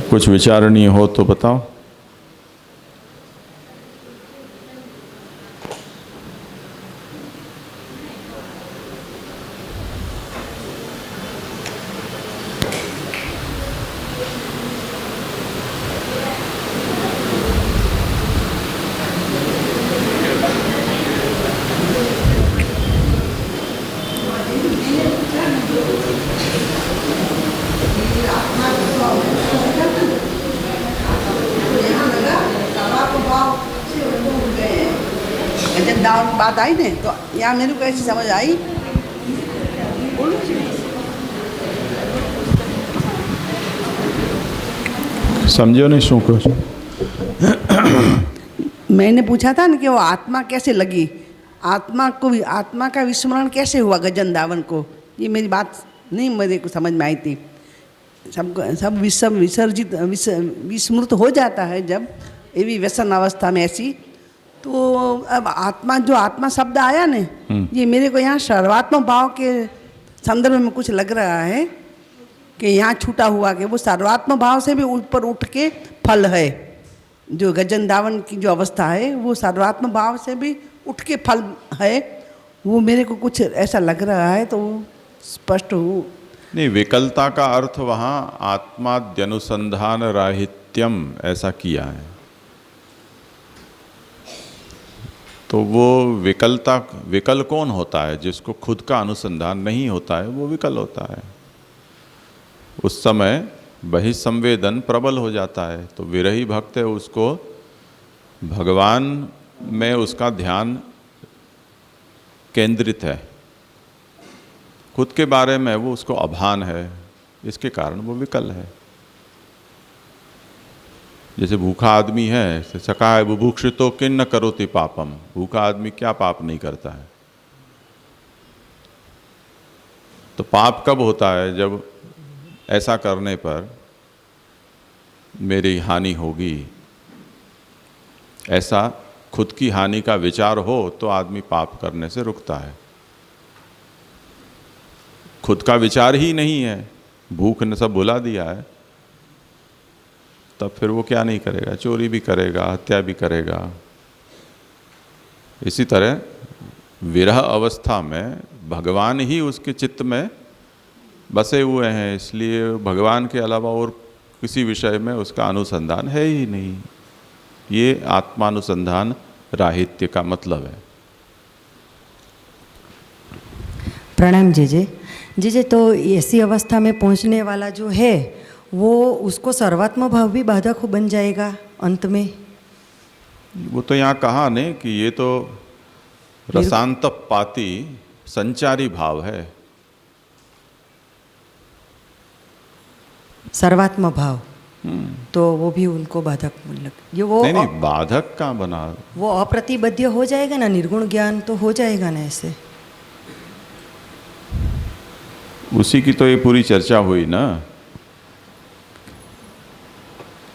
कुछ विचारणीय हो तो बताओ। जब दावन बात आई ने तो यहाँ मेरे को ऐसी समझ आई। समझो नहीं શું કહો છો? मैंने पूछा था ना कि वो आत्मा कैसे लगी, आत्मा का विस्मरण कैसे हुआ गजन दावन को। ये मेरी बात नहीं मेरे को समझ में आई थी। सब विसर्जित विस्मृत हो जाता है जब एवी व्यसन अवस्था में ऐसी। तो अब आत्मा शब्द आया ने, ये मेरे को यहाँ सर्वात्म भाव के संदर्भ में कुछ लग रहा है कि यहाँ छूटा हुआ कि वो सर्वात्म भाव से भी ऊपर उठ के फल है। जो गजन दावन की जो अवस्था है वो सर्वात्म भाव से भी उठ के फल है। वो मेरे को कुछ ऐसा लग रहा है, तो स्पष्ट हो नहीं, विकलता का अर्थ वहाँ आत्माद्यनुसंधान राहित्यम ऐसा किया है। तो वो विकल कौन होता है? जिसको खुद का अनुसंधान नहीं होता है वो विकल होता है। उस समय बहिसंवेदन प्रबल हो जाता है। तो विरही भक्त है, उसको भगवान में उसका ध्यान केंद्रित है, खुद के बारे में वो उसको अभान है, इसके कारण वो विकल है। जैसे भूखा आदमी है, सका है बुभुक्षितो किन्न करोति पापम, भूखा आदमी क्या पाप नहीं करता है। तो पाप कब होता है? जब ऐसा करने पर मेरी हानि होगी, ऐसा खुद की हानि का विचार हो तो आदमी पाप करने से रुकता है। खुद का विचार ही नहीं है, भूख ने सब भुला दिया है, तब फिर वो क्या नहीं करेगा? चोरी भी करेगा, हत्या भी करेगा। इसी तरह विरह अवस्था में भगवान ही उसके चित्त में बसे हुए हैं, इसलिए भगवान के अलावा और किसी विषय में उसका अनुसंधान है ही नहीं। ये आत्मानुसंधान राहित्य का मतलब है। प्रणाम जीजे। जीजे, तो ऐसी अवस्था में पहुंचने वाला जो है वो उसको सर्वात्म भाव भी बाधक बन जाएगा अंत में। वो तो यहाँ कहा ने कि ये तो रसांतपाती संचारी भाव है। सर्वात्म भाव तो वो भी उनको बाधक ये वो नहीं, बाधक कहाँ बना? वो अप्रतिबद्ध हो जाएगा ना, निर्गुण ज्ञान तो हो जाएगा ना ऐसे। उसी की तो ये पूरी चर्चा हुई ना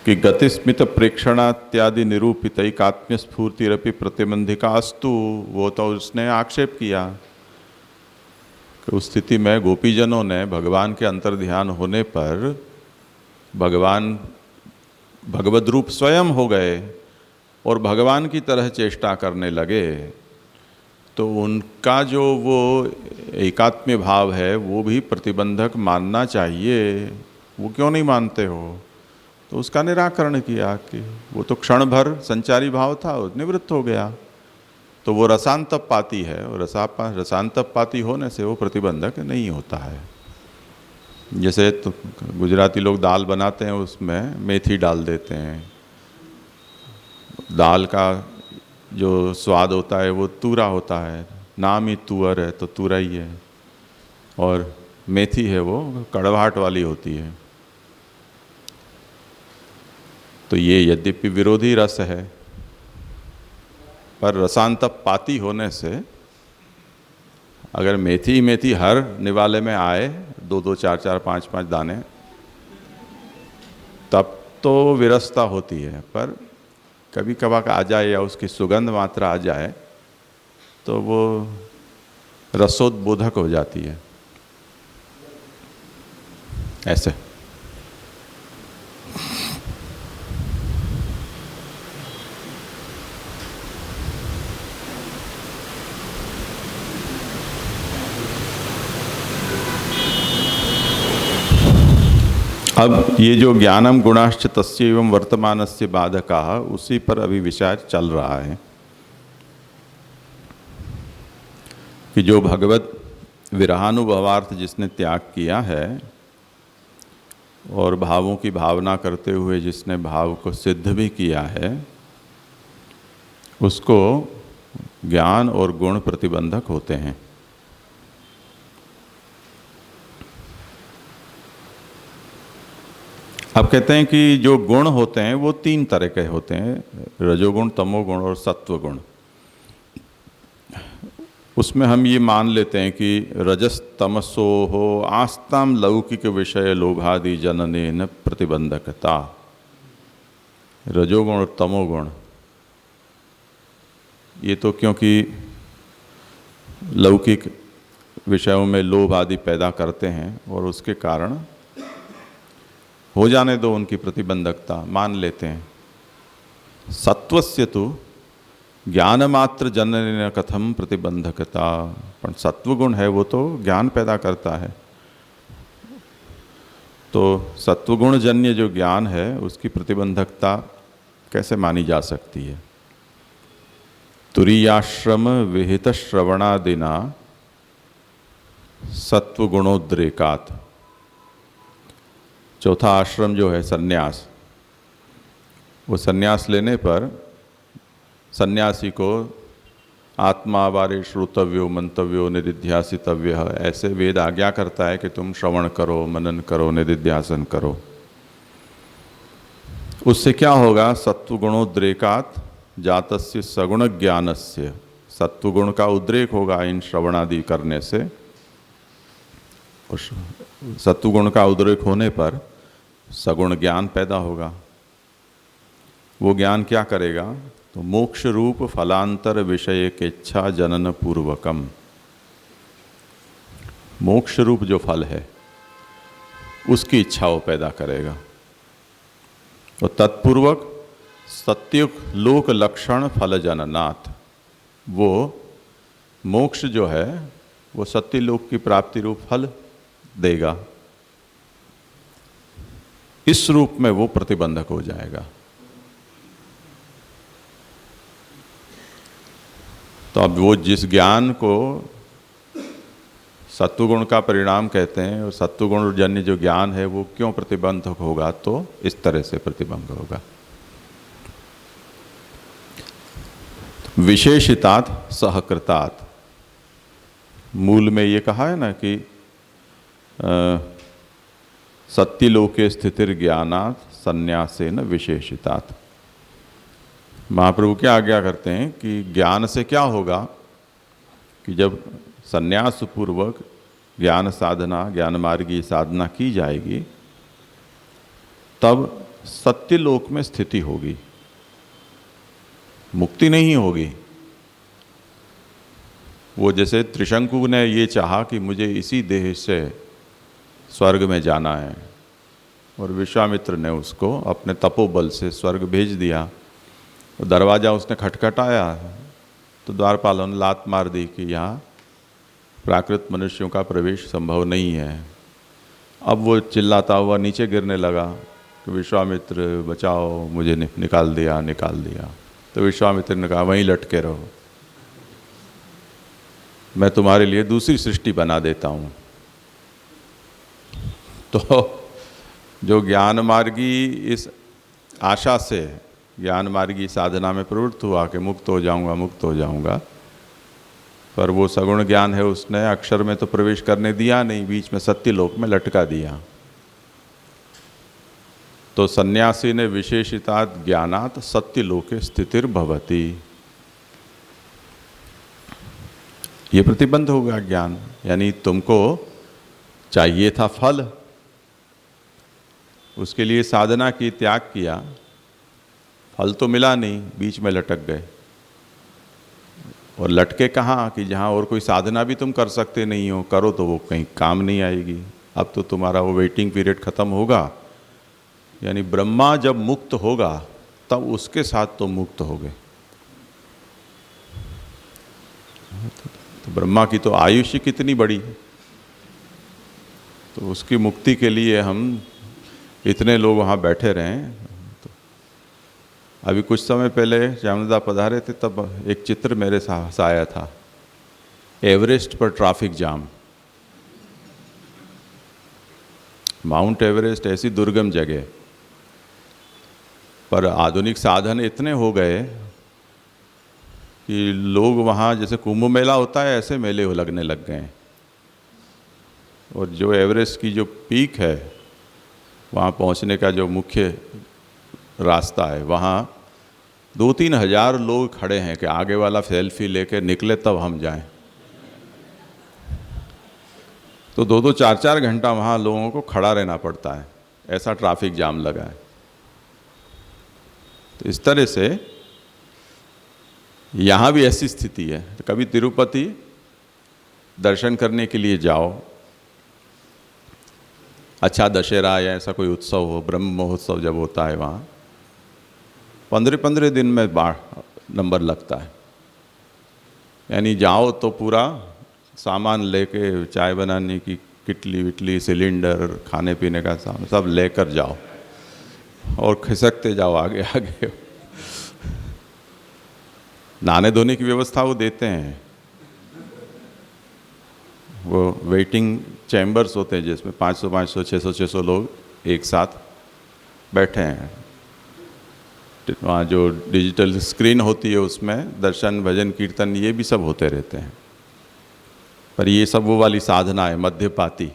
कि गतिस्मित प्रेक्षणात्यादि निरूपित एकात्म्य स्फूर्तिरपि प्रतिबंधिका अस्तु। वो तो उसने आक्षेप किया कि उस स्थिति में गोपीजनों ने भगवान के अंतर्ध्यान होने पर भगवान भगवद रूप स्वयं हो गए और भगवान की तरह चेष्टा करने लगे। तो उनका जो वो एकात्म्य भाव है वो भी प्रतिबंधक मानना चाहिए। वो क्यों नहीं मानते हो? तो उसका निराकरण किया कि वो तो क्षण भर संचारी भाव था, वो निवृत्त हो गया। तो वो रसांतपाती है, और रसांतपाती होने से वो प्रतिबंधक नहीं होता है। जैसे तो गुजराती लोग दाल बनाते हैं, उसमें मेथी डाल देते हैं। दाल का जो स्वाद होता है वो तूरा होता है, नाम ही तुअर है तो तूरा ही है। और मेथी है वो कड़वाहट वाली होती है। तो ये यद्यपि विरोधी रस है, पर रसांतपाती होने से अगर मेथी हर निवाले में आए, 2-2, 4-4, 5-5 दाने, तब तो विरसता होती है। पर कभी कभार आ जाए या उसकी सुगंध मात्रा आ जाए तो वो रसोद्बोधक हो जाती है। ऐसे अब ये जो ज्ञानम गुणाश्च तस्य एवं वर्तमानस्य बाधकाः, उसी पर अभी विचार चल रहा है कि जो भगवत विरहानुभवार्थ जिसने त्याग किया है और भावों की भावना करते हुए जिसने भाव को सिद्ध भी किया है, उसको ज्ञान और गुण प्रतिबंधक होते हैं। अब कहते हैं कि जो गुण होते हैं वो 3 तरह के होते हैं, रजोगुण, तमोगुण और सत्वगुण। उसमें हम ये मान लेते हैं कि रजस तमसो हो आस्ताम लौकिक विषय लोभादि जननेन प्रतिबंधकता। रजोगुण और तमोगुण ये तो क्योंकि लौकिक विषयों में लोभ आदि पैदा करते हैं और उसके कारण हो जाने दो उनकी प्रतिबंधकता, मान लेते हैं। सत्वस्य तो ज्ञान मात्र जनन कथम प्रतिबंधकता, पर सत्वगुण है वो तो ज्ञान पैदा करता है। तो सत्वगुण जन्य जो ज्ञान है उसकी प्रतिबंधकता कैसे मानी जा सकती है? तुरीयाश्रम विहित श्रवणादिना सत्वगुणोद्रेकात्। चौथा आश्रम जो है सन्यास, वो सन्यास लेने पर सन्यासी को आत्मा वारे श्रोतव्यो मंतव्यो निदिध्यासितव्य, ऐसे वेद आज्ञा करता है कि तुम श्रवण करो, मनन करो, निदिध्यासन करो। उससे क्या होगा? सत्वगुणोद्रेकात् जातस्य सगुण ज्ञानस्य, सत्वगुण का उद्रेक होगा इन श्रवणादि करने से। सत्वगुण का उद्रेक होने पर सगुण ज्ञान पैदा होगा। वो ज्ञान क्या करेगा? तो मोक्ष रूप फलांतर विषय के इच्छा जनन पूर्वकम, मोक्ष रूप जो फल है उसकी इच्छा वो पैदा करेगा। तो तत्पूर्वक सत्युग लोक लक्षण फल जननाथ, वो मोक्ष जो है वो सत्य लोक की प्राप्ति रूप फल देगा। इस रूप में वो प्रतिबंधक हो जाएगा। तो अब वो जिस ज्ञान को सत्वगुण का परिणाम कहते हैं और सत्वगुण जन्य जो ज्ञान है वो क्यों प्रतिबंधक होगा? तो इस तरह से प्रतिबंधक होगा। विशेषितात सहकृतात, मूल में ये कहा है ना कि सत्यलोके स्थितिर ज्ञानात् संन्यासेन विशेषितात। महाप्रभु क्या आज्ञा करते हैं कि ज्ञान से क्या होगा कि जब संन्यास पूर्वक ज्ञान साधना, ज्ञान मार्गी साधना की जाएगी तब सत्यलोक में स्थिति होगी, मुक्ति नहीं होगी। वो जैसे त्रिशंकु ने ये चाहा कि मुझे इसी देह से स्वर्ग में जाना है और विश्वामित्र ने उसको अपने तपोबल से स्वर्ग भेज दिया। तो दरवाज़ा उसने खटखटाया तो द्वारपालों ने लात मार दी कि यहाँ प्राकृत मनुष्यों का प्रवेश संभव नहीं है। अब वो चिल्लाता हुआ नीचे गिरने लगा कि विश्वामित्र बचाओ, मुझे निकाल दिया, निकाल दिया। तो विश्वामित्र ने कहा वहीं लटके रहो, मैं तुम्हारे लिए दूसरी सृष्टि बना देता हूँ। तो जो ज्ञान मार्गी इस आशा से ज्ञान मार्गी साधना में प्रवृत्त हुआ कि मुक्त हो जाऊंगा, मुक्त हो जाऊंगा, पर वो सगुण ज्ञान है उसने अक्षर में तो प्रवेश करने दिया नहीं, बीच में सत्यलोक में लटका दिया। तो सन्यासी ने विशेषितात ज्ञानात् सत्यलोके स्थितिर भवति, ये प्रतिबंध होगा ज्ञान। यानी तुमको चाहिए था फल, उसके लिए साधना की, त्याग किया, फल तो मिला नहीं, बीच में लटक गए। और लटके कहाँ कि जहाँ और कोई साधना भी तुम कर सकते नहीं हो, करो तो वो कहीं काम नहीं आएगी। अब तो तुम्हारा वो वेटिंग पीरियड खत्म होगा, यानी ब्रह्मा जब मुक्त होगा तब उसके साथ तो मुक्त हो गए। तो ब्रह्मा की तो आयुष्य कितनी बड़ी है, तो उसकी मुक्ति के लिए हम इतने लोग वहाँ बैठे रहे। तो अभी कुछ समय पहले श्यामदा पधारे थे, तब एक चित्र मेरे साथ आया था, एवरेस्ट पर ट्रैफिक जाम। माउंट एवरेस्ट ऐसी दुर्गम जगह पर आधुनिक साधन इतने हो गए कि लोग वहाँ, जैसे कुंभ मेला होता है ऐसे मेले लगने लग गए हैं। और जो एवरेस्ट की जो पीक है, वहाँ पहुँचने का जो मुख्य रास्ता है, वहाँ 2-3 हज़ार लोग खड़े हैं कि आगे वाला सेल्फी लेके निकले तब हम जाएं। तो 2-2, 4-4 घंटा वहाँ लोगों को खड़ा रहना पड़ता है, ऐसा ट्रैफिक जाम लगा है। तो इस तरह से यहाँ भी ऐसी स्थिति है। तो कभी तिरुपति दर्शन करने के लिए जाओ, अच्छा दशहरा या ऐसा कोई उत्सव हो, ब्रह्म महोत्सव जब होता है, वहाँ 15-15 दिन में नंबर लगता है। यानी जाओ तो पूरा सामान लेके, चाय बनाने की किटली विटली, सिलेंडर, खाने पीने का सामान सब लेकर जाओ और खिसकते जाओ आगे आगे। नहाने धोने की व्यवस्था वो देते हैं, वो वेटिंग चैम्बर्स होते हैं जिसमें 500-500, 600-600 लोग एक साथ बैठे हैं। वहाँ जो डिजिटल स्क्रीन होती है उसमें दर्शन, भजन, कीर्तन ये भी सब होते रहते हैं। पर ये सब वो वाली साधना है, मध्यपाती।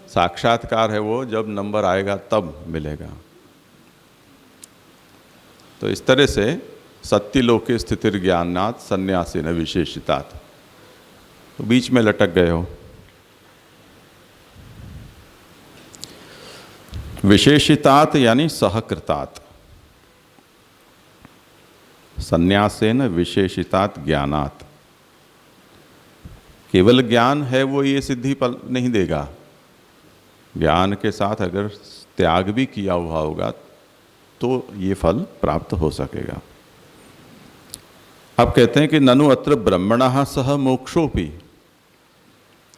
साक्षात्कार है वो जब नंबर आएगा तब मिलेगा। तो इस तरह से सत्यलोके स्थितिर्ज्ञानात् संन्यासेन विशेषितात्। तो बीच में लटक गए हो। विशेषितात् यानी सहकृतात्, संन्यासेन विशेषितात् ज्ञानात्। केवल ज्ञान है वो ये सिद्धि फल नहीं देगा, ज्ञान के साथ अगर त्याग भी किया हुआ होगा तो ये फल प्राप्त हो सकेगा। अब कहते हैं कि ननु अत्र ब्रह्मणः सह मोक्षोपि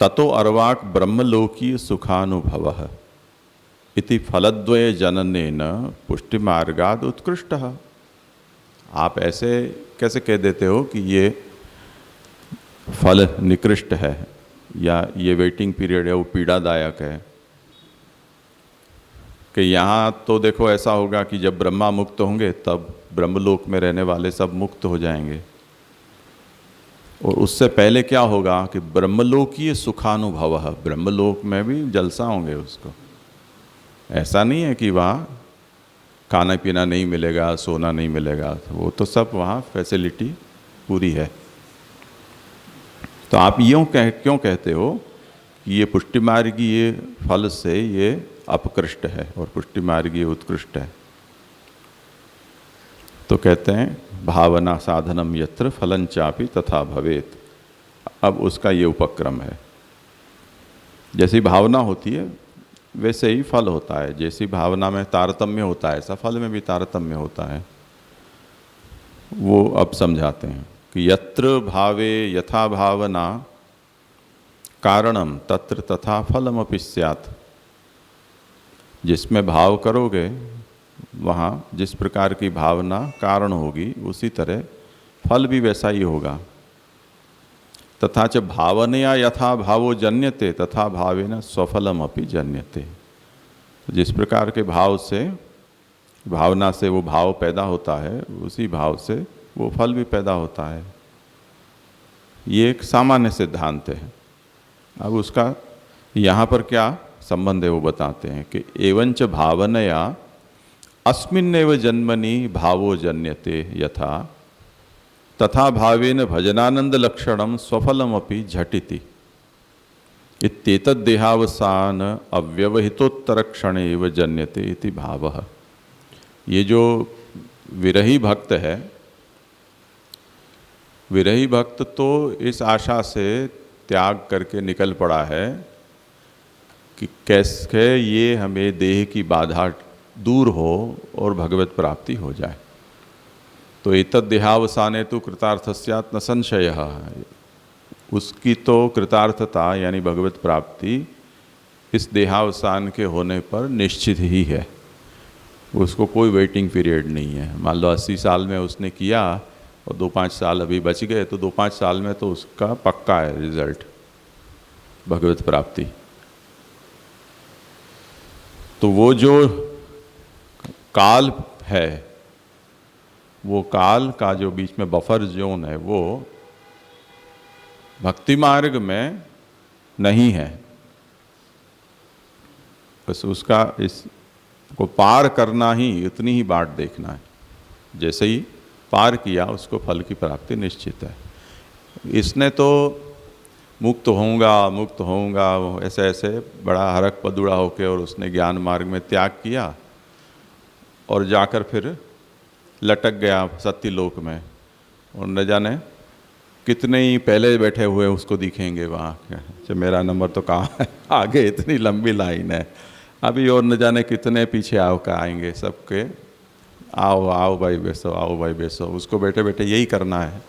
ततो अर्वाक ब्रह्मलोकीय सुखानुभवः इति फलद्वय जननेन पुष्टि मार्गाद उत्कृष्टः। आप ऐसे कैसे कह देते हो कि ये फल निकृष्ट है या ये वेटिंग पीरियड है वो पीड़ादायक है? कि यहाँ तो देखो ऐसा होगा कि जब ब्रह्मा मुक्त होंगे तब ब्रह्मलोक में रहने वाले सब मुक्त हो जाएंगे, और उससे पहले क्या होगा कि ब्रह्मलोकीय सुखानुभव, ब्रह्मलोक में भी जलसा होंगे उसको। ऐसा नहीं है कि वहाँ खाना पीना नहीं मिलेगा, सोना नहीं मिलेगा, वो तो सब वहाँ फैसिलिटी पूरी है। तो आप यूँ क्यों कहते हो कि ये पुष्टि मार्गीय फल से ये अपकृष्ट है और पुष्टि मार्गीय उत्कृष्ट है? तो कहते हैं भावना साधनम यत्र फलं चापि तथा भवेत। अब उसका ये उपक्रम है, जैसी भावना होती है वैसे ही फल होता है। जैसी भावना में तारतम्य होता है ऐसा फल में भी तारतम्य होता है। वो अब समझाते हैं कि यत्र भावे यथा भावना कारणम तत्र तथा फलमपि स्यात्। जिसमें भाव करोगे वहाँ जिस प्रकार की भावना कारण होगी उसी तरह फल भी वैसा ही होगा। तथा च भावनया यथा भावो जन्यते तथा भावेन स्वफलमपि जन्यते। जिस प्रकार के भाव से, भावना से वो भाव पैदा होता है उसी भाव से वो फल भी पैदा होता है। ये एक सामान्य सिद्धांत है। अब उसका यहाँ पर क्या संबंध है वो बताते हैं कि एवंच भावनया अस्मिन्नेव जन्मनि भावो जन्यते यथा तथा भावेन भजनानंद लक्षणम स्वफलमपि झटिति इत्येतद् देहावसान अव्यवहितोत्तर क्षण एव जन्यते इति भावः। ये जो विरही भक्त है, विरही भक्त तो इस आशा से त्याग करके निकल पड़ा है कि कैसे ये हमें देह की बाधा दूर हो और भगवत प्राप्ति हो जाए। तो एतद् देहावसाने तो कृतार्थ स्यात् न संशयः। उसकी तो कृतार्थता यानी भगवत प्राप्ति इस देहावसान के होने पर निश्चित ही है, उसको कोई वेटिंग पीरियड नहीं है। मान लो 80 साल में उसने किया और 2-5 साल अभी बच गए, तो 2-5 साल में तो उसका पक्का है रिजल्ट, भगवत प्राप्ति। तो वो जो काल है, वो काल का जो बीच में बफर जोन है, वो भक्ति मार्ग में नहीं है। बस उसका इसको पार करना ही, इतनी ही बाट देखना है। जैसे ही पार किया उसको फल की प्राप्ति निश्चित है। इसने तो मुक्त होऊंगा ऐसे ऐसे बड़ा हरक पदुड़ा होके, और उसने ज्ञान मार्ग में त्याग किया और जाकर फिर लटक गया सत्यलोक में, और न जाने कितने ही पहले बैठे हुए उसको दिखेंगे वहाँ। अच्छा, मेरा नंबर तो कहाँ है, आगे इतनी लंबी लाइन है अभी, और न जाने कितने पीछे आएंगे सबके, आओ भाई बैसो। उसको बैठे बैठे यही करना है।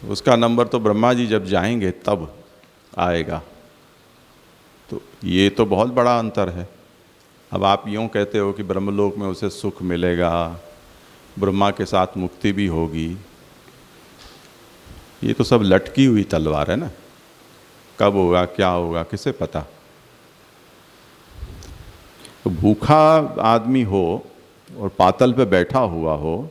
उसका नंबर तो ब्रह्मा जी जब जाएंगे तब आएगा। तो ये तो बहुत बड़ा अंतर है। अब आप यूँ कहते हो कि ब्रह्मलोक में उसे सुख मिलेगा, ब्रह्मा के साथ मुक्ति भी होगी, ये तो सब लटकी हुई तलवार है ना। कब होगा, क्या होगा, किसे पता। तो भूखा आदमी हो और पातल पे बैठा हुआ हो,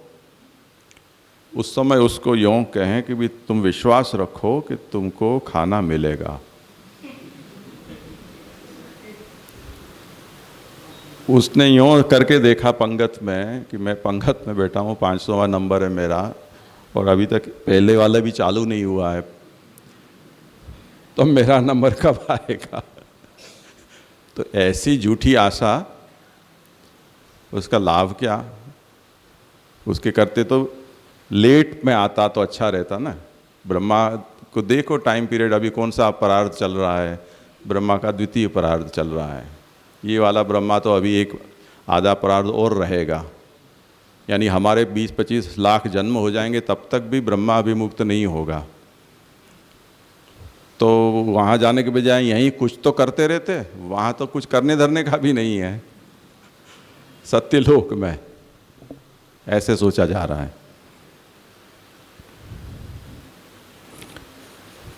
उस समय उसको यूँ कहें कि भी तुम विश्वास रखो कि तुमको खाना मिलेगा, उसने यूँ करके देखा पंगत में कि मैं पंगत में बैठा हूँ, 500वां नंबर है मेरा, और अभी तक पहले वाला भी चालू नहीं हुआ है, तो मेरा नंबर कब आएगा। तो ऐसी झूठी आशा, उसका लाभ क्या। उसके करते तो लेट में आता तो अच्छा रहता ना। ब्रह्मा को देखो टाइम पीरियड, अभी कौन सा अपरार्ध चल रहा है, ब्रह्मा का द्वितीय अपरार्ध चल रहा है। ये वाला ब्रह्मा तो अभी एक आधा अपरार्ध और रहेगा, यानी हमारे 20-25 लाख जन्म हो जाएंगे तब तक भी ब्रह्मा अभिमुक्त नहीं होगा। तो वहाँ जाने के बजाय यहीं कुछ तो करते रहते, वहाँ तो कुछ करने धरने का भी नहीं है सत्यलोक में, ऐसे सोचा जा रहा है।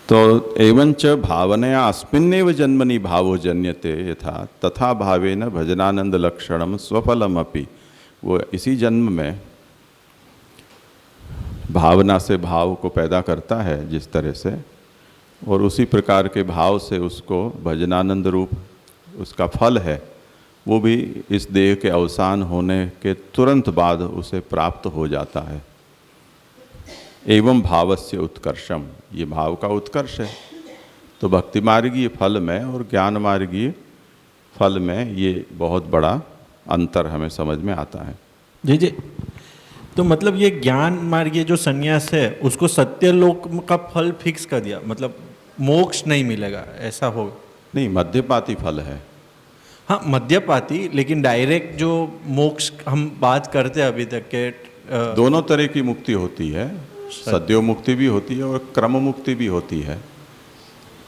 तो एवंच भावनया अस्मिन्नेव जन्मनि भावो जन्यते यथा तथा भावेन भजनानंद लक्षणम स्वफलमपि। वो इसी जन्म में भावना से भाव को पैदा करता है जिस तरह से, और उसी प्रकार के भाव से उसको भजनानंद रूप उसका फल है, वो भी इस देह के अवसान होने के तुरंत बाद उसे प्राप्त हो जाता है। एवं भावस्य उत्कर्षम, ये भाव का उत्कर्ष है। तो भक्ति मार्गीय फल में और ज्ञान मार्गीय फल में ये बहुत बड़ा अंतर हमें समझ में आता है। जी। तो मतलब ये ज्ञान मार्गीय जो संन्यास है उसको सत्यलोक का फल फिक्स कर दिया, मतलब मोक्ष नहीं मिलेगा, ऐसा हो? नहीं, मध्यपाती फल है। हाँ, मध्यपाती, लेकिन डायरेक्ट जो मोक्ष हम बात करते हैं अभी तक के, दोनों तरह की मुक्ति होती है, सद्यो मुक्ति भी होती है और क्रम मुक्ति भी होती है।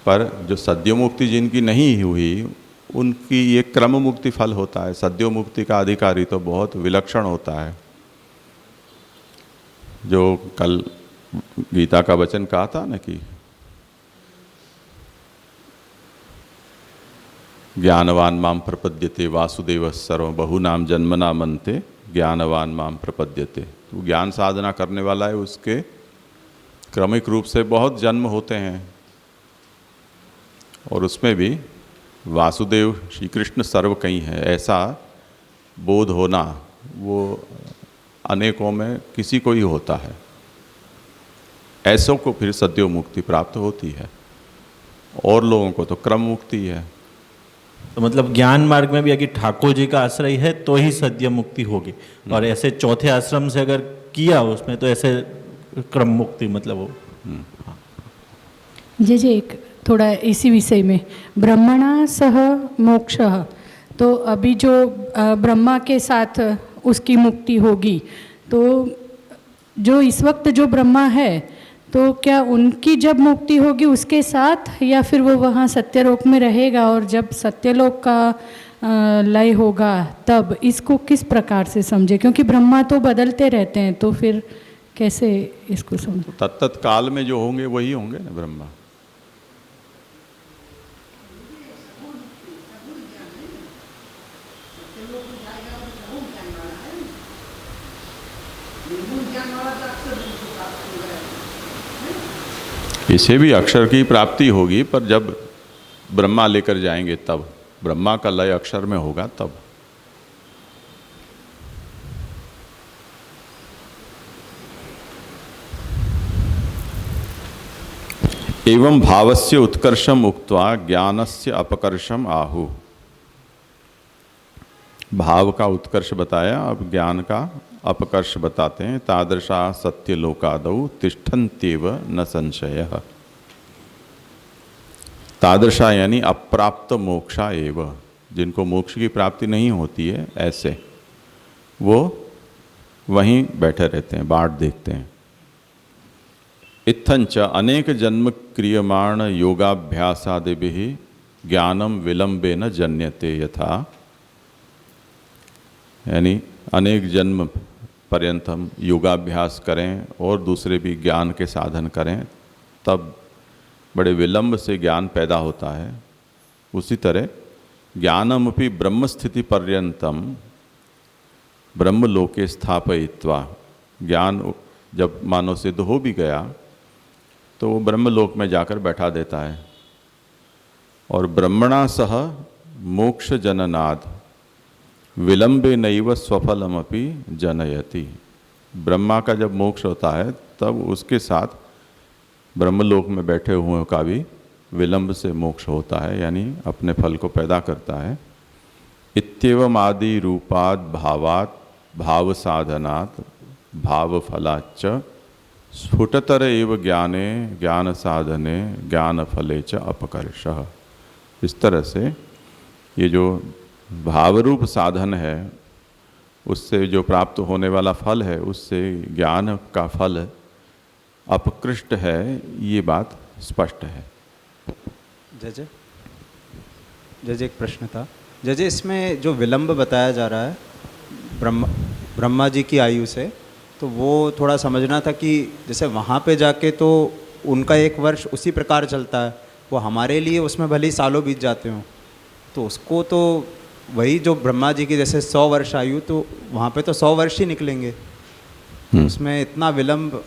पर जो सद्यो मुक्ति जिनकी नहीं हुई उनकी ये क्रम मुक्ति फल होता है। सद्यो मुक्ति का अधिकारी तो बहुत विलक्षण होता है। जो कल गीता का वचन कहा था ना कि ज्ञानवान माम प्रपद्यते वासुदेव सर्व बहुनाम जन्मना मनते ज्ञानवान माम प्रपद्यते। तो ज्ञान साधना करने वाला है, उसके क्रमिक रूप से बहुत जन्म होते हैं, और उसमें भी वासुदेव श्री कृष्ण सर्व कहीं है ऐसा बोध होना वो अनेकों में किसी को ही होता है। ऐसों को फिर सद्यो मुक्ति प्राप्त होती है, और लोगों को तो क्रम मुक्ति है। तो मतलब ज्ञान मार्ग में भी अगर ठाकुर जी का आश्रय है तो ही सद्य मुक्ति होगी, और ऐसे चौथे आश्रम से अगर किया उसमें तो ऐसे क्रम मुक्ति मतलब हो। जे एक थोड़ा इसी विषय में, ब्रह्मणा सह मोक्षः, तो अभी जो ब्रह्मा के साथ उसकी मुक्ति होगी, तो जो इस वक्त जो ब्रह्मा है तो क्या उनकी जब मुक्ति होगी उसके साथ, या फिर वो वहाँ सत्यलोक में रहेगा और जब सत्यलोक का लय होगा तब? इसको किस प्रकार से समझे, क्योंकि ब्रह्मा तो बदलते रहते हैं, तो फिर कैसे इसको समझे? तत्त काल में जो होंगे वही होंगे ना ब्रह्मा। इसे भी अक्षर की प्राप्ति होगी, पर जब ब्रह्मा लेकर जाएंगे तब, ब्रह्मा का लय अक्षर में होगा तब। एवं भावस्य उत्कर्षम उक्त्वा ज्ञानस्य अपकर्षम आहु। भाव का उत्कर्ष बताया, अब ज्ञान का अपकर्ष बताते हैं। तादृशा सत्यलोकादौ तिष्ठन्त्येव न संशयः। तादृशा यानी अप्राप्त मोक्षा एव, जिनको मोक्ष की प्राप्ति नहीं होती है, ऐसे वो वहीं बैठे रहते हैं, बाट देखते हैं। इत्थंच अनेक जन्म क्रियमाण योगाभ्यासादिभिः ज्ञानम विलंबेन जन्यते यथा। यानी अनेक जन्म पर्यंत हम योगाभ्यास करें और दूसरे भी ज्ञान के साधन करें, तब बड़े विलंब से ज्ञान पैदा होता है। उसी तरह ज्ञानमपि ब्रह्म स्थिति पर्यंतम ब्रह्मलोके स्थापयित्वा, ज्ञान जब मानव सिद्ध हो भी गया तो वो ब्रह्मलोक में जाकर बैठा देता है। और ब्रह्मणा सह मोक्ष जननाद विलंबे नैव स्वफलमपि जनयति। ब्रह्मा का जब मोक्ष होता है तब उसके साथ ब्रह्मलोक में बैठे हुए का भी विलंब से मोक्ष होता है, यानी अपने फल को पैदा करता है। इत्येवम आदि रूपाद भावात भाव साधनात् भाव फलाच्च स्फुटतर एव ज्ञाने ज्ञान साधने ज्ञान फले च अपकर्षः। इस तरह से ये जो भावरूप साधन है उससे जो प्राप्त होने वाला फल है, उससे ज्ञान का फल अपकृष्ट है, ये बात स्पष्ट है। जज एक प्रश्न था। जज इसमें जो विलंब बताया जा रहा है ब्रह्मा जी की आयु से, तो वो थोड़ा समझना था कि जैसे वहाँ पे जाके तो उनका एक वर्ष उसी प्रकार चलता है, वो हमारे लिए उसमें भले ही सालों बीत जाते हों, तो उसको तो वही जो ब्रह्मा जी की जैसे 100 वर्ष आयु, तो वहाँ पे तो 100 वर्ष ही निकलेंगे, उसमें इतना विलंब।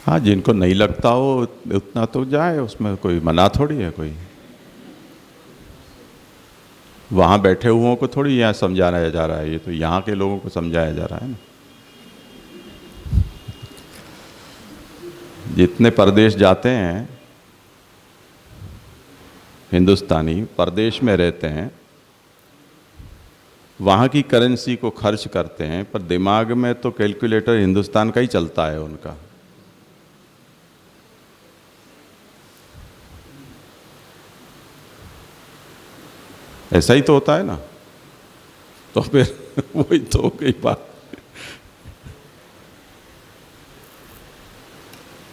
हाँ, जिनको नहीं लगता हो उतना तो जाए, उसमें कोई मना थोड़ी है। कोई वहाँ बैठे हुओं को थोड़ी यहाँ समझाया जा रहा है, ये तो यहाँ के लोगों को समझाया जा रहा है ना। जितने परदेश जाते हैं हिंदुस्तानी, परदेश में रहते हैं, वहाँ की करेंसी को खर्च करते हैं, पर दिमाग में तो कैलकुलेटर हिंदुस्तान का ही चलता है उनका। ऐसा ही तो होता है ना। तो फिर वही तो हो गई बात।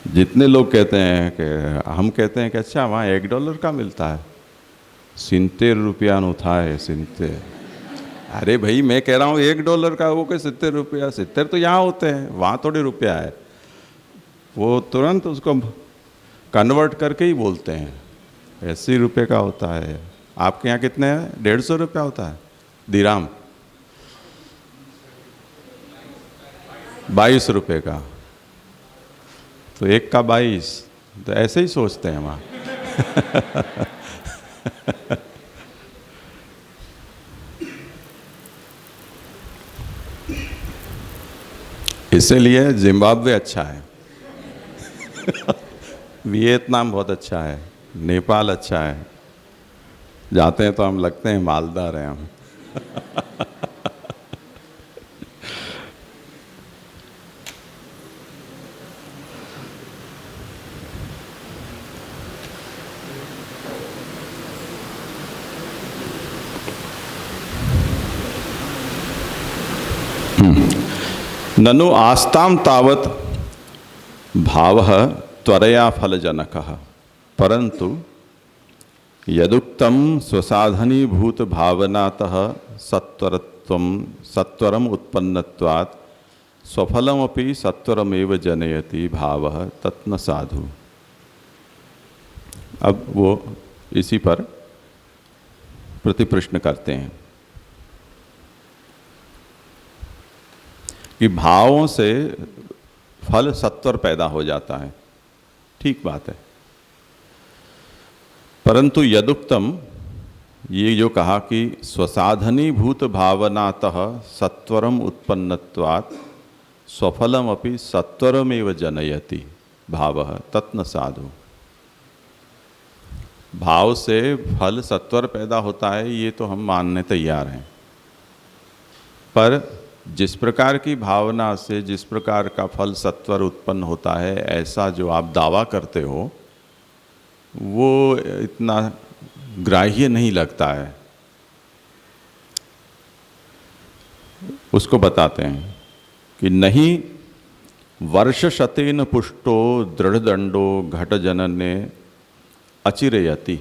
जितने लोग कहते हैं कि हम कहते हैं कि अच्छा वहाँ $1 का मिलता है, 70 रुपया था है 70। अरे भाई, मैं कह रहा हूँ $1 का, वो के 70 रुपया। 70 तो यहाँ होते हैं, वहाँ थोड़ी रुपया है। वो तुरंत उसको कन्वर्ट करके ही बोलते हैं 80 रुपये का होता है। आपके यहाँ कितने हैं? 150 रुपया होता है दिराम, 22 रुपये का, तो एक का 22। तो ऐसे ही सोचते हैं वहाँ। इसीलिए जिम्बाब्वे अच्छा है, वियतनाम बहुत अच्छा है, नेपाल अच्छा है। जाते हैं तो हम लगते हैं मालदार हैं हम। ननु आस्ताम तावत भावः त्वरया फलजनकः परंतु यदुक्तं स्वसाधनीभूत भावनातः सत्वरम उत्पन्नत्वात् स्वफलमपि सत्वरमेव जनयति भावः तत्न साधु। अब वो इसी पर प्रतिप्रश्न करते हैं कि भावों से फल सत्वर पैदा हो जाता है, ठीक बात है, परंतु यदुक्तम, ये जो कहा कि स्वसाधनीभूत भावनातः सत्वरम उत्पन्नत्वात् स्वफलम अपि सत्वरमेव जनयति भावः तत्न साधु। भाव से फल सत्वर पैदा होता है ये तो हम मानने तैयार हैं, पर जिस प्रकार की भावना से जिस प्रकार का फल सत्वर उत्पन्न होता है ऐसा जो आप दावा करते हो वो इतना ग्राह्य नहीं लगता है। उसको बताते हैं कि नहीं वर्ष शतेन पुष्टो दृढ़दंडो घट जनने अचिरयति।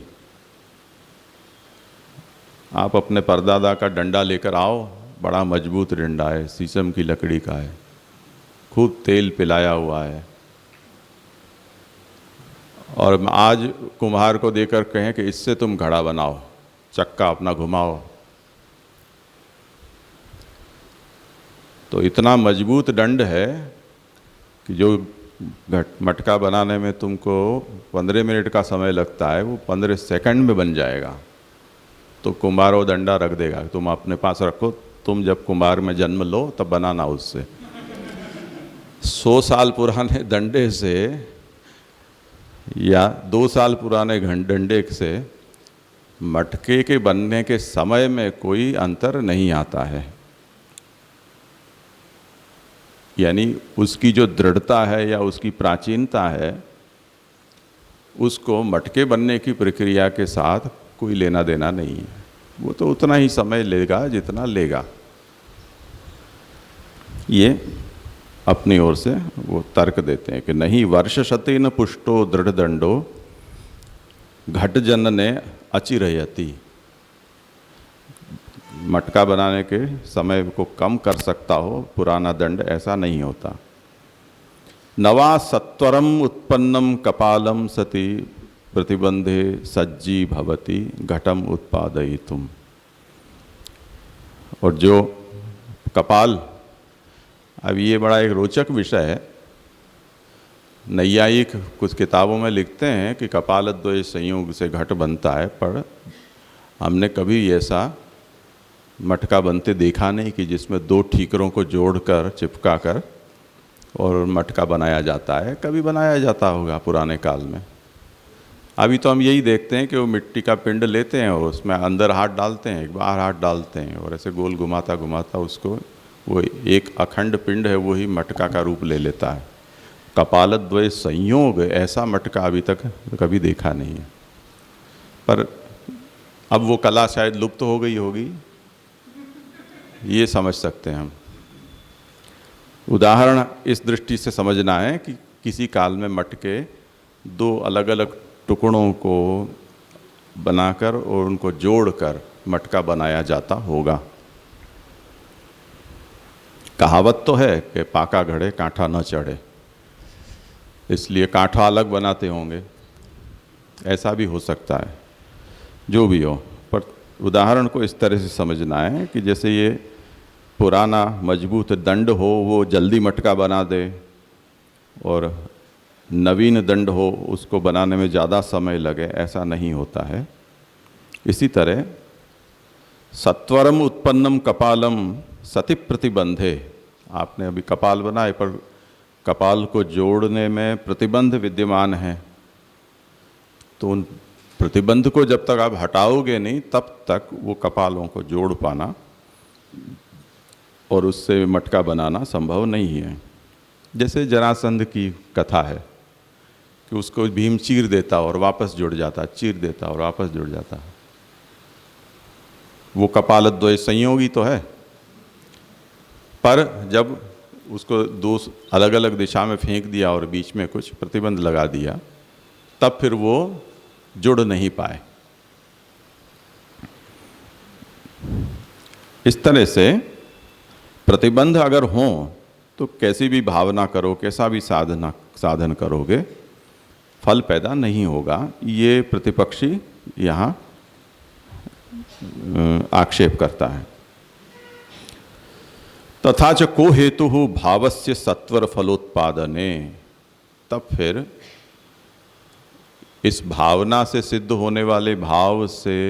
आप अपने परदादा का डंडा लेकर आओ, बड़ा मजबूत डंडा है, शीशम की लकड़ी का है, खूब तेल पिलाया हुआ है, और आज कुम्हार को देकर कहें कि इससे तुम घड़ा बनाओ, चक्का अपना घुमाओ, तो इतना मजबूत दंड है कि जो मटका बनाने में तुमको 15 मिनट का समय लगता है वो 15 सेकंड में बन जाएगा। तो कुम्हार वो डंडा रख देगा, तुम अपने पास रखो, तुम जब कुम्हार में जन्म लो तब बनाना उससे। 100 साल पुराने डंडे से या 2 साल पुराने डंडे से मटके के बनने के समय में कोई अंतर नहीं आता है। यानी उसकी जो दृढ़ता है या उसकी प्राचीनता है उसको मटके बनने की प्रक्रिया के साथ कोई लेना देना नहीं है, वो तो उतना ही समय लेगा जितना लेगा। ये अपनी ओर से वो तर्क देते हैं कि नहीं वर्ष शतेन पुष्टो दृढ़दंडो घट जनने अचिरयति। मटका बनाने के समय को कम कर सकता हो पुराना दंड, ऐसा नहीं होता। नवा सत्वरम उत्पन्नम कपालम सति प्रतिबंधे सज्जी भवति घटम उत्पादयितुम। और जो कपाल, अब ये बड़ा एक रोचक विषय है। नैयायिक कुछ किताबों में लिखते हैं कि कपालद्वय संयोग से घट बनता है, पर हमने कभी ऐसा मटका बनते देखा नहीं कि जिसमें 2 ठीकरों को जोड़कर चिपका कर और मटका बनाया जाता है। कभी बनाया जाता होगा पुराने काल में। अभी तो हम यही देखते हैं कि वो मिट्टी का पिंड लेते हैं और उसमें अंदर हाथ डालते हैं, एक बाहर हाथ डालते हैं, और ऐसे गोल घुमाता घुमाता उसको वो एक अखंड पिंड है वही मटका का रूप ले लेता है। कपालद्वय संयोग ऐसा मटका अभी तक कभी देखा नहीं है, पर अब वो कला शायद लुप्त हो गई होगी, ये समझ सकते हैं हम। उदाहरण इस दृष्टि से समझना है कि किसी काल में मटके 2 अलग अलग टुकड़ों को बनाकर और उनको जोड़कर मटका बनाया जाता होगा। कहावत तो है कि पाका घड़े कांठा न चढ़े, इसलिए कांठा अलग बनाते होंगे, ऐसा भी हो सकता है। जो भी हो, पर उदाहरण को इस तरह से समझना है कि जैसे ये पुराना मजबूत दंड हो वो जल्दी मटका बना दे, और नवीन दंड हो उसको बनाने में ज़्यादा समय लगे, ऐसा नहीं होता है। इसी तरह सत्वरम उत्पन्नम कपालम सति प्रतिबंधे, आपने अभी कपाल बनाए पर कपाल को जोड़ने में प्रतिबंध विद्यमान है, तो उन प्रतिबंध को जब तक आप हटाओगे नहीं तब तक वो कपालों को जोड़ पाना और उससे मटका बनाना संभव नहीं है। जैसे जरासंध की कथा है कि उसको भीम चीर देता और वापस जुड़ जाता, चीर देता और वापस जुड़ जाता। वो कपालद्वय संयोगी तो है, पर जब उसको दो अलग अलग दिशा में फेंक दिया और बीच में कुछ प्रतिबंध लगा दिया, तब फिर वो जुड़ नहीं पाए। इस तरह से प्रतिबंध अगर हो तो कैसी भी भावना करो, कैसा भी साधन करोगे, फल पैदा नहीं होगा। ये प्रतिपक्षी यहाँ आक्षेप करता है। तथा च को हेतु भावस्य सत्वर फलोत्पादने, तब फिर इस भावना से सिद्ध होने वाले भाव से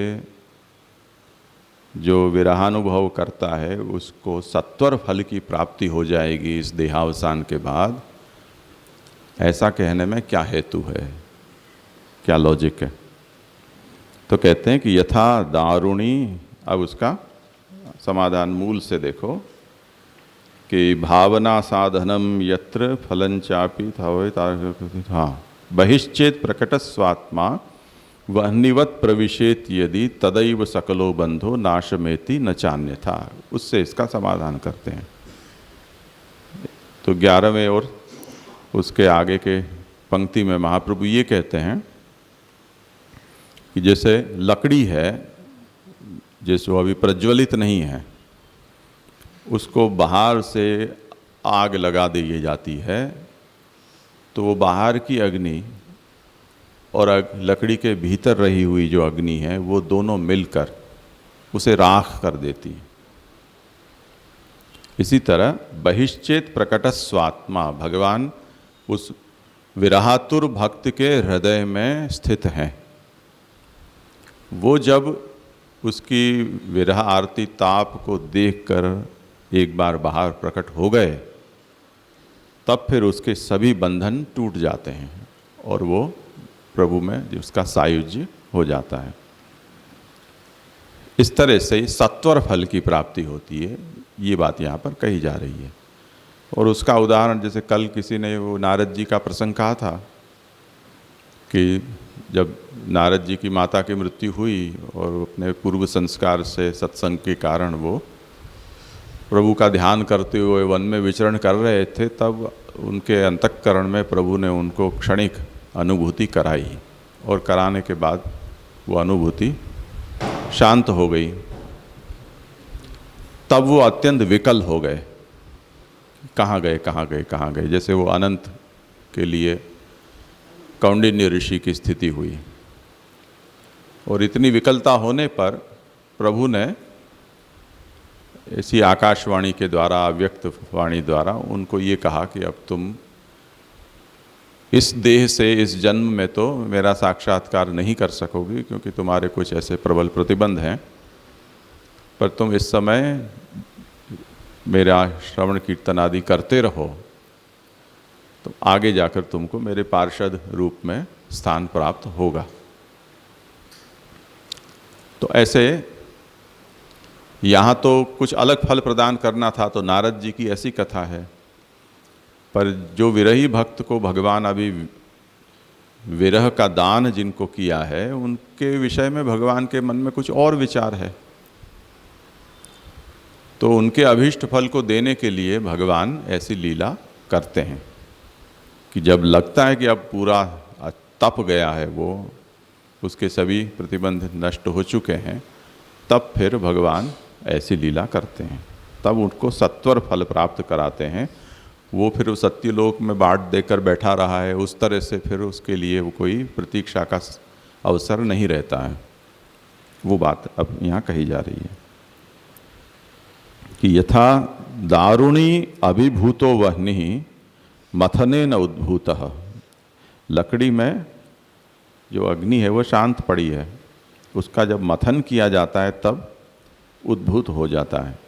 जो विरहानुभव करता है उसको सत्वर फल की प्राप्ति हो जाएगी इस देहावसान के बाद, ऐसा कहने में क्या हेतु है, क्या लॉजिक है? तो कहते हैं कि यथा दारुणी, अब उसका समाधान मूल से देखो कि भावना साधनम यत्र फलंचापि हाँ बहिश्चेत प्रकट स्वात्मा वह्निवत प्रविशेत यदि तदैव सकलो बंधो नाशमेति न चान्यथा। उससे इसका समाधान करते हैं। तो 11वें और उसके आगे के पंक्ति में महाप्रभु ये कहते हैं कि जैसे लकड़ी है, जैसे अभी प्रज्वलित नहीं है, उसको बाहर से आग लगा दी जाती है तो वो बाहर की अग्नि और लकड़ी के भीतर रही हुई जो अग्नि है वो दोनों मिलकर उसे राख कर देती है। इसी तरह बहिश्चेत प्रकट स्वात्मा, भगवान उस विरहातुर भक्त के हृदय में स्थित हैं। वो जब उसकी विरह आरती ताप को देखकर एक बार बाहर प्रकट हो गए, तब फिर उसके सभी बंधन टूट जाते हैं और वो प्रभु में उसका सायुज्य हो जाता है। इस तरह से सत्वर फल की प्राप्ति होती है, ये बात यहाँ पर कही जा रही है। और उसका उदाहरण जैसे कल किसी ने वो नारद जी का प्रसंग कहा था कि जब नारद जी की माता की मृत्यु हुई और अपने पूर्व संस्कार से सत्संग के कारण वो प्रभु का ध्यान करते हुए वन में विचरण कर रहे थे, तब उनके अंतःकरण में प्रभु ने उनको क्षणिक अनुभूति कराई और कराने के बाद वो अनुभूति शांत हो गई। तब वो अत्यंत विकल हो गए, कहाँ गए कहाँ गए कहाँ गए, जैसे वो अनंत के लिए कौंडिन्य ऋषि की स्थिति हुई। और इतनी विकलता होने पर प्रभु ने ऐसी आकाशवाणी के द्वारा, अव्यक्त वाणी द्वारा उनको ये कहा कि अब तुम इस देह से इस जन्म में तो मेरा साक्षात्कार नहीं कर सकोगे क्योंकि तुम्हारे कुछ ऐसे प्रबल प्रतिबंध हैं, पर तुम इस समय मेरा श्रवण कीर्तन आदि करते रहो तो आगे जाकर तुमको मेरे पार्षद रूप में स्थान प्राप्त होगा। तो ऐसे यहाँ तो कुछ अलग फल प्रदान करना था, तो नारद जी की ऐसी कथा है। पर जो विरही भक्त को भगवान अभी विरह का दान जिनको किया है, उनके विषय में भगवान के मन में कुछ और विचार है। तो उनके अभीष्ट फल को देने के लिए भगवान ऐसी लीला करते हैं कि जब लगता है कि अब पूरा तप गया है, वो उसके सभी प्रतिबंध नष्ट हो चुके हैं, तब फिर भगवान ऐसी लीला करते हैं। तब उनको सत्वर फल प्राप्त कराते हैं। वो फिर उस सत्यलोक में बाट देकर बैठा रहा है, उस तरह से फिर उसके लिए वो कोई प्रतीक्षा का अवसर नहीं रहता है। वो बात अब यहाँ कही जा रही है कि यथा दारुणी अभिभूतो वह्नि मथने न उद्भूतः। लकड़ी में जो अग्नि है वो शांत पड़ी है, उसका जब मथन किया जाता है तब उद्भूत हो जाता है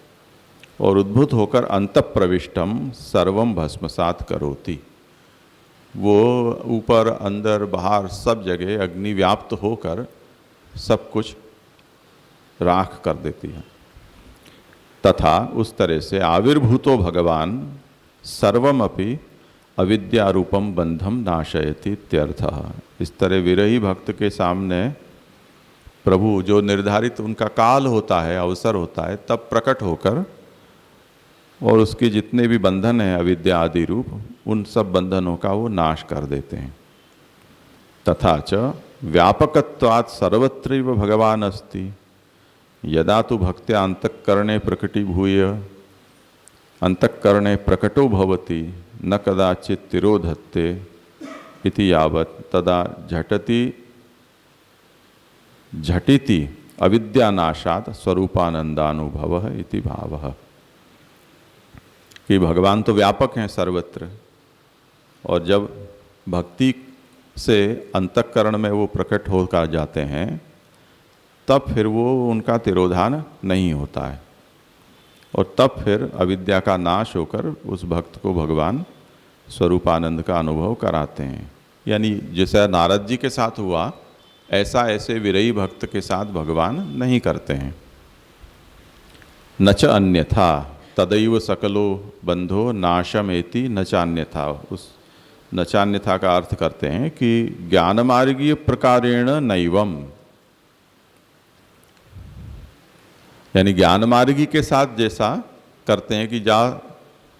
और उद्भूत होकर अंतःप्रविष्टम सर्वम भस्मसात करोति। वो ऊपर अंदर बाहर सब जगह अग्नि व्याप्त होकर सब कुछ राख कर देती है। तथा उस तरह से आविर्भूतो भगवान सर्वमपि अविद्यारूपम बंधम नाशयति इत्यर्थः। इस तरह विरही भक्त के सामने प्रभु जो निर्धारित उनका काल होता है, अवसर होता है, तब प्रकट होकर और उसके जितने भी बंधन हैं अविद्या आदि रूप, उन सब बंधनों का वो नाश कर देते हैं। तथा च व्यापकत्वात् सर्वत्रैव भगवान अस्ति यदा तु भक्त्या अंतःकरणे प्रकटीभूय अंतःकरणे प्रकटो भवति न कदाचित् तिरोधत्ते इति यावत् तदा झटिति अविद्यानाशात् स्वरूपानंदानुभव इति भावः। कि भगवान तो व्यापक हैं सर्वत्र, और जब भक्ति से अंतःकरण में वो प्रकट होकर जाते हैं तब फिर वो उनका तिरोधान नहीं होता है, और तब फिर अविद्या का नाश होकर उस भक्त को भगवान स्वरूपानंद का अनुभव कराते हैं। यानी जैसा नारद जी के साथ हुआ, ऐसा ऐसे विरही भक्त के साथ भगवान नहीं करते हैं। न च अन्यथा तदैव सकलो बंधो नाशमेति न चान्यथा। उस न चान्यथा का अर्थ करते हैं कि ज्ञानमार्गीय प्रकारेण नैवम, यानी ज्ञानमार्गी के साथ जैसा करते हैं कि जा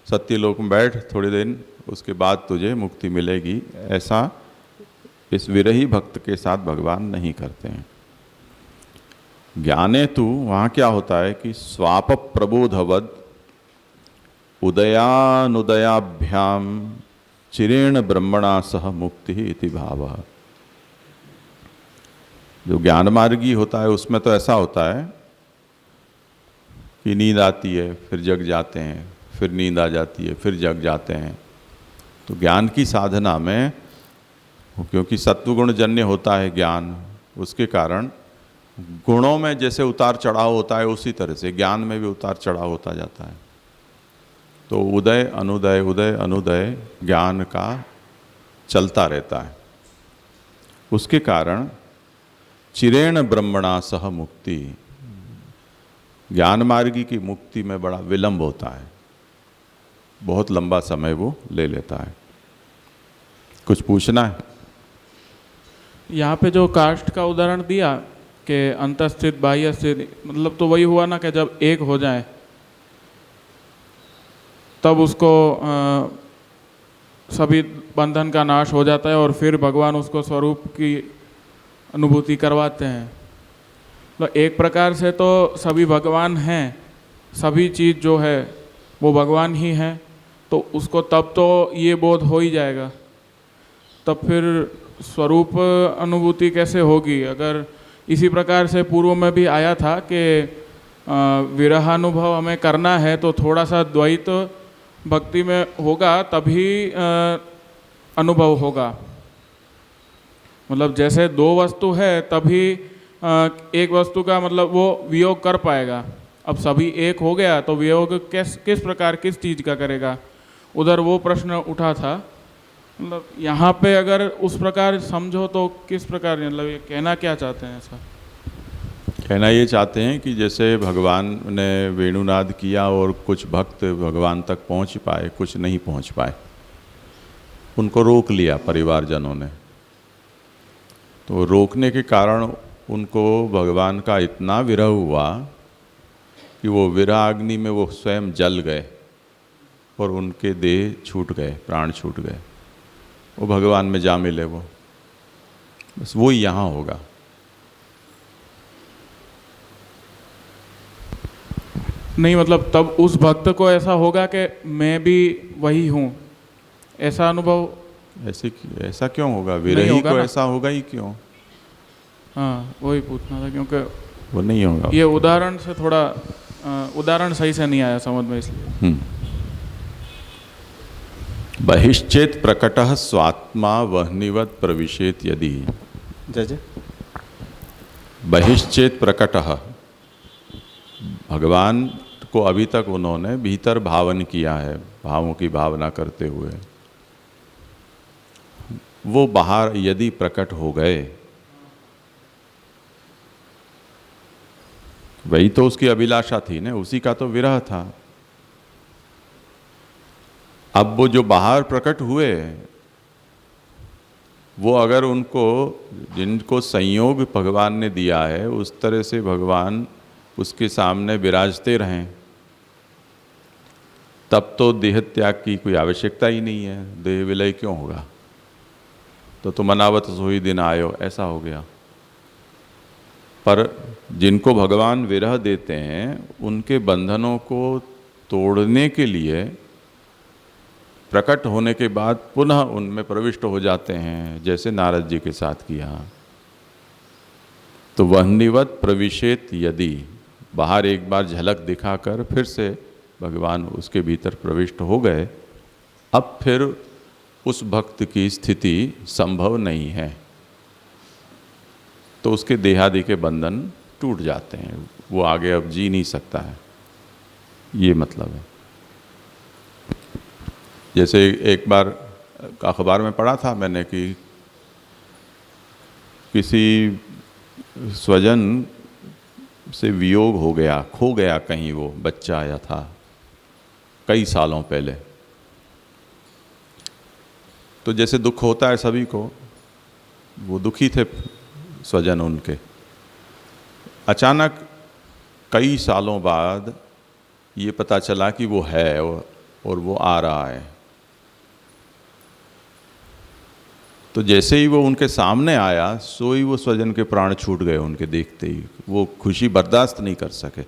सत्यलोक में बैठ थोड़ी देर, उसके बाद तुझे मुक्ति मिलेगी, ऐसा इस विरही भक्त के साथ भगवान नहीं करते हैं। ज्ञाने तु वहाँ क्या होता है कि स्वाप प्रबोधवद उदयानुदयाभ्याम चिरेण ब्रह्मणा सह मुक्ति इति भावः। जो ज्ञानमार्गी होता है उसमें तो ऐसा होता है कि नींद आती है, फिर जग जाते हैं, फिर नींद आ जाती है, फिर जग जाते हैं। तो ज्ञान की साधना में, क्योंकि सत्वगुण जन्य होता है ज्ञान, उसके कारण गुणों में जैसे उतार चढ़ाव होता है उसी तरह से ज्ञान में भी उतार चढ़ाव होता जाता है। तो उदय अनुदय ज्ञान का चलता रहता है। उसके कारण चिरेण ब्रह्मणा सह मुक्ति, ज्ञान मार्गी की मुक्ति में बड़ा विलंब होता है, बहुत लंबा समय वो ले लेता है। कुछ पूछना है? यहाँ पे जो काष्ठ का उदाहरण दिया कि अंतस्थित बाह्य स्थित, मतलब तो वही हुआ ना कि जब एक हो जाए तब उसको सभी बंधन का नाश हो जाता है और फिर भगवान उसको स्वरूप की अनुभूति करवाते हैं। तो एक प्रकार से तो सभी भगवान हैं, सभी चीज़ जो है वो भगवान ही है, तो उसको तब तो ये बोध हो ही जाएगा। तब फिर स्वरूप अनुभूति कैसे होगी? अगर इसी प्रकार से पूर्व में भी आया था कि विरहानुभव हमें करना है तो थोड़ा सा द्वैत भक्ति में होगा तभी अनुभव होगा। मतलब जैसे दो वस्तु है तभी एक वस्तु का मतलब वो वियोग कर पाएगा। अब सभी एक हो गया तो वियोग किस प्रकार किस चीज़ का करेगा? उधर वो प्रश्न उठा था। मतलब यहाँ पे अगर उस प्रकार समझो तो किस प्रकार, मतलब ये कहना क्या चाहते हैं? ऐसा कहना ये चाहते हैं कि जैसे भगवान ने वेणुनाद किया और कुछ भक्त भगवान तक पहुँच पाए, कुछ नहीं पहुँच पाए, उनको रोक लिया परिवारजनों ने। तो रोकने के कारण उनको भगवान का इतना विरह हुआ कि वो विरह अग्नि में वो स्वयं जल गए और उनके देह छूट गए, प्राण छूट गए, वो भगवान में जा मिले। वो बस वो ही यहाँ होगा। नहीं, मतलब तब उस भक्त को ऐसा होगा कि मैं भी वही हूँ, ऐसा अनुभव ऐसा क्यों होगा? विरही को ऐसा होगा ही क्यों? हाँ, वही पूछना था क्योंकि वो नहीं होगा। ये उदाहरण से थोड़ा उदाहरण सही से नहीं आया समझ में, इसलिए। बहिश्चेत प्रकटः स्वात्मा वह्निवत् प्रविशेत यदि। जय बहिश्चेत प्रकटः, भगवान को अभी तक उन्होंने भीतर भावन किया है, भावों की भावना करते हुए। वो बाहर यदि प्रकट हो गए, वही तो उसकी अभिलाषा थी ना, उसी का तो विरह था। अब वो जो बाहर प्रकट हुए, वो अगर उनको, जिनको संयोग भगवान ने दिया है, उस तरह से भगवान उसके सामने विराजते रहें तब तो देह त्याग की कोई आवश्यकता ही नहीं है, देह विलय क्यों होगा, तो मनावत सोई दिन आयो, ऐसा हो गया। पर जिनको भगवान विरह देते हैं उनके बंधनों को तोड़ने के लिए प्रकट होने के बाद पुनः उनमें प्रविष्ट हो जाते हैं, जैसे नारद जी के साथ किया। तो वह्निवत प्रविशेत यदि, बाहर एक बार झलक दिखाकर फिर से भगवान उसके भीतर प्रविष्ट हो गए, अब फिर उस भक्त की स्थिति संभव नहीं है, तो उसके देहादि के बंधन टूट जाते हैं, वो आगे अब जी नहीं सकता है, ये मतलब है। जैसे एक बार अखबार में पढ़ा था मैंने कि किसी स्वजन से वियोग हो गया, खो गया कहीं, वो बच्चा आया था कई सालों पहले। तो जैसे दुख होता है सभी को, वो दुखी थे स्वजन उनके। अचानक कई सालों बाद ये पता चला कि वो है और वो आ रहा है। तो जैसे ही वो उनके सामने आया, सो ही वो स्वजन के प्राण छूट गए उनके देखते ही, वो खुशी बर्दाश्त नहीं कर सके।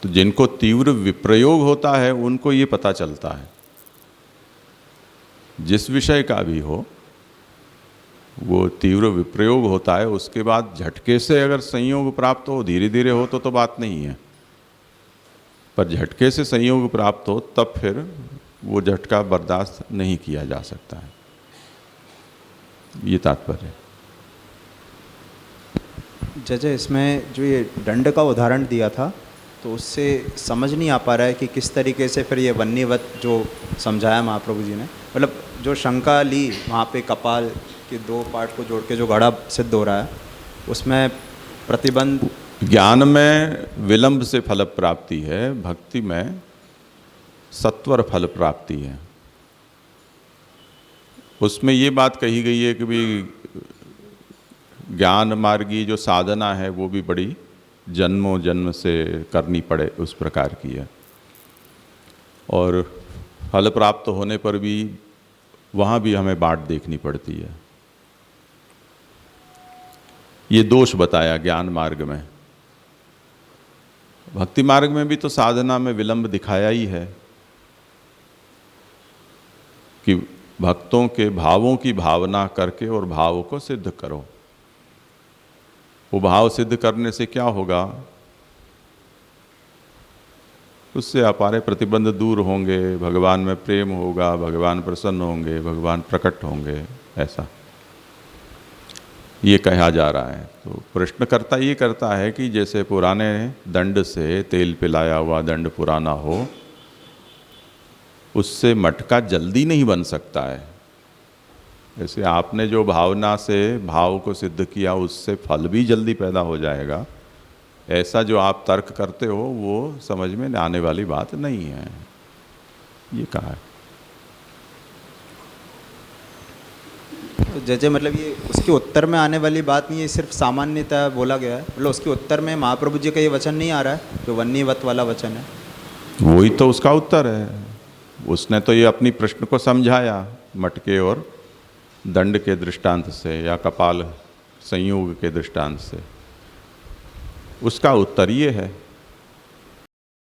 तो जिनको तीव्र विप्रयोग होता है उनको ये पता चलता है, जिस विषय का भी हो वो तीव्र विप्रयोग होता है, उसके बाद झटके से अगर संयोग प्राप्त हो, धीरे धीरे हो तो बात नहीं है, पर झटके से संयोग प्राप्त हो तब फिर वो झटका बर्दाश्त नहीं किया जा सकता है, ये तात्पर्य। जैसे इसमें जो ये दंड का उदाहरण दिया था, तो उससे समझ नहीं आ पा रहा है कि किस तरीके से फिर ये वन्नीवत जो समझाया महाप्रभु जी ने, मतलब जो शंका ली वहाँ पे कपाल के दो पार्ट को जोड़ के जो घड़ा सिद्ध हो रहा है, उसमें प्रतिबंध। ज्ञान में विलंब से फल प्राप्ति है, भक्ति में सत्वर फल प्राप्ति है। उसमें ये बात कही गई है कि भी ज्ञान मार्गी जो साधना है वो भी बड़ी जन्मों जन्म से करनी पड़े, उस प्रकार की है, और फल प्राप्त होने पर भी वहाँ भी हमें बाट देखनी पड़ती है। ये दोष बताया ज्ञान मार्ग में। भक्ति मार्ग में भी तो साधना में विलंब दिखाया ही है कि भक्तों के भावों की भावना करके और भाव को सिद्ध करो। वो भाव सिद्ध करने से क्या होगा, उससे अपारे प्रतिबंध दूर होंगे, भगवान में प्रेम होगा, भगवान प्रसन्न होंगे, भगवान प्रकट होंगे, ऐसा ये कहा जा रहा है। तो प्रश्नकर्ता ये करता है कि जैसे पुराने दंड से तेल पिलाया हुआ दंड पुराना हो, उससे मटका जल्दी नहीं बन सकता है। ऐसे आपने जो भावना से भाव को सिद्ध किया उससे फल भी जल्दी पैदा हो जाएगा, ऐसा जो आप तर्क करते हो वो समझ में आने वाली बात नहीं है, ये कहा है। तो जैसे मतलब ये उसके उत्तर में आने वाली बात नहीं है, सिर्फ सामान्यतः बोला गया है, मतलब उसके उत्तर में महाप्रभु जी का ये वचन नहीं आ रहा है जो वन्नीवत वाला वचन है। वही तो उसका उत्तर है। उसने तो ये अपनी प्रश्न को समझाया मटके और दंड के दृष्टांत से या कपाल संयोग के दृष्टांत से, उसका उत्तर ये है।